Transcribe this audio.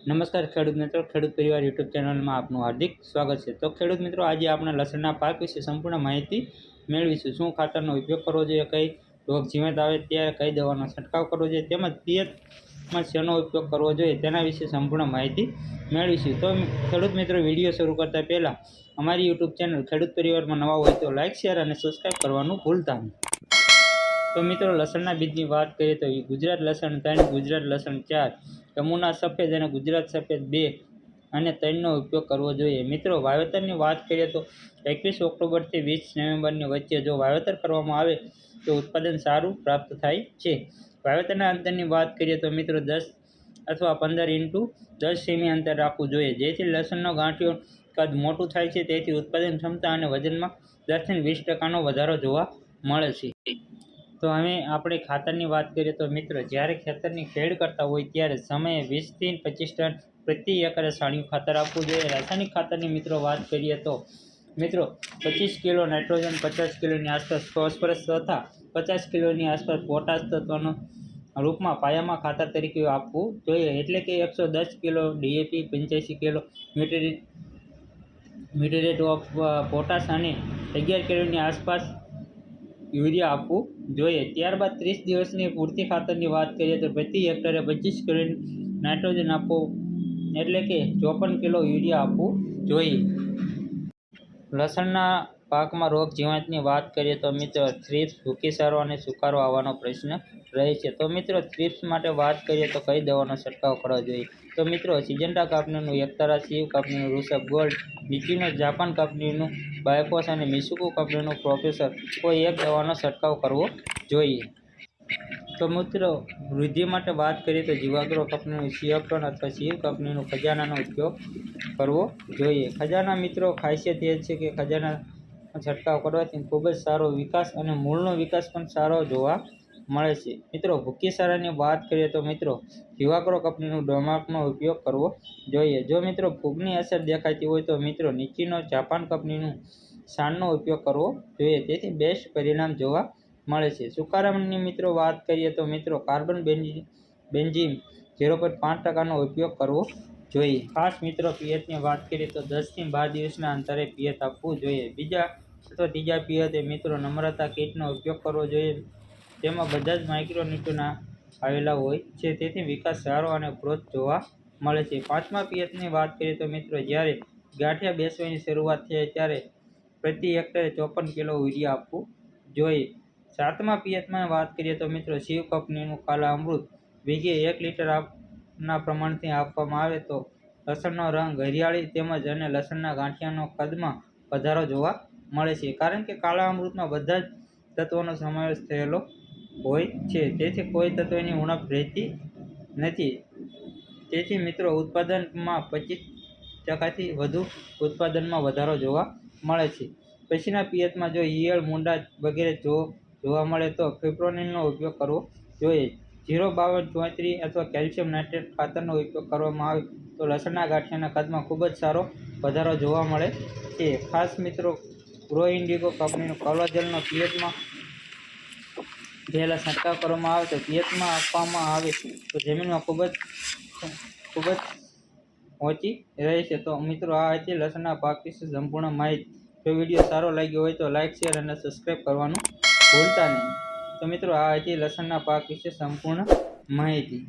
નમસ્કાર ખેડૂત મિત્રો, ખેડૂત પરિવાર યુટ્યુબ ચેનલમાં આપનું હાર્દિક સ્વાગત છે। તો ખેડૂત મિત્રો, આજે આપણે લસણના પાક વિશે સંપૂર્ણ માહિતી મેળવીશું। શું ખાતરનો ઉપયોગ કરવો જોઈએ, કઈ રોગ જીવાત આવે ત્યારે કઈ દવાનો છંટકાવ કરવો જોઈએ, તેમજ પિયતમાં શેનો ઉપયોગ કરવો જોઈએ તેના વિશે સંપૂર્ણ માહિતી મેળવીશું। તો ખેડૂત મિત્રો, વિડીયો શરૂ કરતા પહેલાં અમારી યુટ્યુબ ચેનલ ખેડૂત પરિવારમાં નવા હોય તો લાઇક, શેર અને સબસ્ક્રાઈબ કરવાનું ભૂલતા નહીં। તો મિત્રો, લસણના બીજની વાત કરીએ તો ગુજરાત લસણ 3, ગુજરાત લસણ 4, યમુના સફેદ અને ગુજરાત સફેદ 2 અને 3નો ઉપયોગ કરવો જોઈએ। મિત્રો, વાવેતરની વાત કરીએ તો 21 ઓક્ટોબરથી 20 નવેમ્બરની વચ્ચે જો વાવેતર કરવામાં આવે તો ઉત્પાદન સારું પ્રાપ્ત થાય છે। વાવેતરના અંતરની વાત કરીએ તો મિત્રો 10 અથવા 15 ઇંટુ 10 સેમી અંતર રાખવું જોઈએ, જેથી લસણનો ગાંઠિયો કદ મોટું થાય છે, તેથી ઉત્પાદન ક્ષમતા અને વજનમાં 10 થી 20% વધારો જોવા મળે છે। તો હવે આપણે ખાતરની વાત કરીએ તો મિત્રો, જ્યારે ખેતરની ખેડ કરતા હોય ત્યારે સમયે 20 થી 25 ટન પ્રતિ એકરે છાણિયું ખાતર આપવું જોઈએ। રાસાયણિક ખાતરની મિત્રો વાત કરીએ તો મિત્રો 25 કિલો નાઇટ્રોજન, 50 કિલોની આસપાસ ફોસ્ફરસ તથા 50 કિલોની આસપાસ પોટાશ તત્વના રૂપમાં પાયામાં ખાતર તરીકે આપવું જોઈએ, એટલે કે 110 kilo DAP, 85 kilo muriate of potash અને 11 કિલોની આસપાસ યુરિયા આપવું જોઈએ। ત્યારબાદ 30 દિવસની પૂરતી ખાતરની વાત કરીએ તો પ્રતિ હેક્ટરે 25 કિલો નાઇટ્રોજન આપવું, એટલે કે 54 કિલો યુરિયા આપવું જોઈએ। લસણના પાકમાં રોગ જીવાતની વાત કરીએ તો મિત્રો થ્રિપ્સ, ભૂકીસારો અને સુકારો આવવાનો પ્રશ્ન રહે છે। તો મિત્રો, થ્રિપ્સ માટે વાત કરીએ તો કઈ દવાનો છંટકાવ કરવો જોઈએ? તો મિત્રો, સિજન્ટા કંપનીનું એકતારા, શિવ કંપનીનું ઋષભ ગોલ્ડ, મિચુનો જાપાન કંપનીનું બાયોફોસ અને મિસુકુ કંપનીનું પ્રોફેસર કોઈ એક દવાનો છંટકાવ કરવો જોઈએ। તો મિત્રો, વૃદ્ધિ માટે વાત કરીએ તો જીવાગ્રો કંપનીનું સિયોપ્ટોન અથવા શિવ કંપનીનું ખજાનાનો ઉપયોગ કરવો જોઈએ। ખજાના મિત્રો ખાસિયત એ છે કે ખજાના છંટકાવ કરવાથી ખૂબ જ સારો વિકાસ અને મૂળનો વિકાસ પણ સારો જોવા મળે છે। મિત્રો, ભૂકીસારાની વાત કરીએ તો મિત્રો જીવાગ્રો કંપનીનું ડોમાકનો ઉપયોગ કરવો જોઈએ। જો મિત્રો ફૂગની અસર દેખાતી હોય તો મિત્રો નીચીનો જાપાન કંપનીનું સાણનો ઉપયોગ કરવો જોઈએ, તેથી બેસ્ટ પરિણામ જોવા મળે છે। સુકારાની મિત્રો વાત કરીએ તો મિત્રો કાર્બન બેન્ઝીમ 0.5%નો ઉપયોગ કરવો જોઈએ। ખાસ મિત્રો પિયતની વાત કરીએ તો 10 થી 12 દિવસના અંતરે પિયત આપવું જોઈએ। બીજા અથવા ત્રીજા પિયતે મિત્રો નમ્રતા કીટનો ઉપયોગ કરવો જોઈએ, તેમાં બધા જ માઇક્રોન્યુટ્રન આવેલા હોય છે, તેથી વિકાસ સારો અને ગ્રોથ જોવા મળે છે। પાંચમા પિયતની વાત કરીએ તો મિત્રો જ્યારે ગાંઠિયા બેસવાની શરૂઆત થાય ત્યારે પ્રતિ હેક્ટરે 54 કિલો યુરિયા આપવું જોઈએ। સાતમા પિયતમાં વાત કરીએ તો મિત્રો શિવ કંપનીનું કાલા અમૃત વીઘે 1 લીટર ના પ્રમાણથી આપવામાં આવે તો લસણનો રંગ, હરિયાળી તેમજ અને લસણના ગાંઠિયાનો કદમાં વધારો જોવા મળે છે, કારણ કે કાળા અમૃતમાં બધા જ તત્વોનો સમાવેશ થયેલો હોય છે, તેથી કોઈ તત્વની ઉણપ રહેતી નથી। તેથી મિત્રો ઉત્પાદનમાં 25% વધુ ઉત્પાદનમાં વધારો જોવા મળે છે। પછીના પિયતમાં જો ઈયળ, મૂંડા વગેરે જોવા મળે તો ફિપ્રોનિલનો ઉપયોગ કરવો જોઈએ। 0.52 અથવા કેલ્શિયમ નાઇટ્રેટ ખાતરનો ઉપયોગ કરવામાં આવે તો લસણના ગાંઠિયાના કદમાં ખૂબ જ સારો વધારો જોવા મળે છે। ખાસ મિત્રો ગ્રો ઇન્ડિગો કંપનીનું કોલોજલનો પિયતમાં પહેલા છંટકાવ કરવામાં આવે તો પિયતમાં આપવામાં આવે તો જમીનમાં ખૂબ જ ઓછી રહે છે। તો મિત્રો, આ હતી લસણના પાક વિશે સંપૂર્ણ માહિતી। જો વિડીયો સારો લાગ્યો હોય તો લાઇક, શેર અને સબસ્ક્રાઈબ કરવાનું ભૂલતા નહીં। તો મિત્રો, આ હતી લસણના પાક વિશે સંપૂર્ણ માહિતી।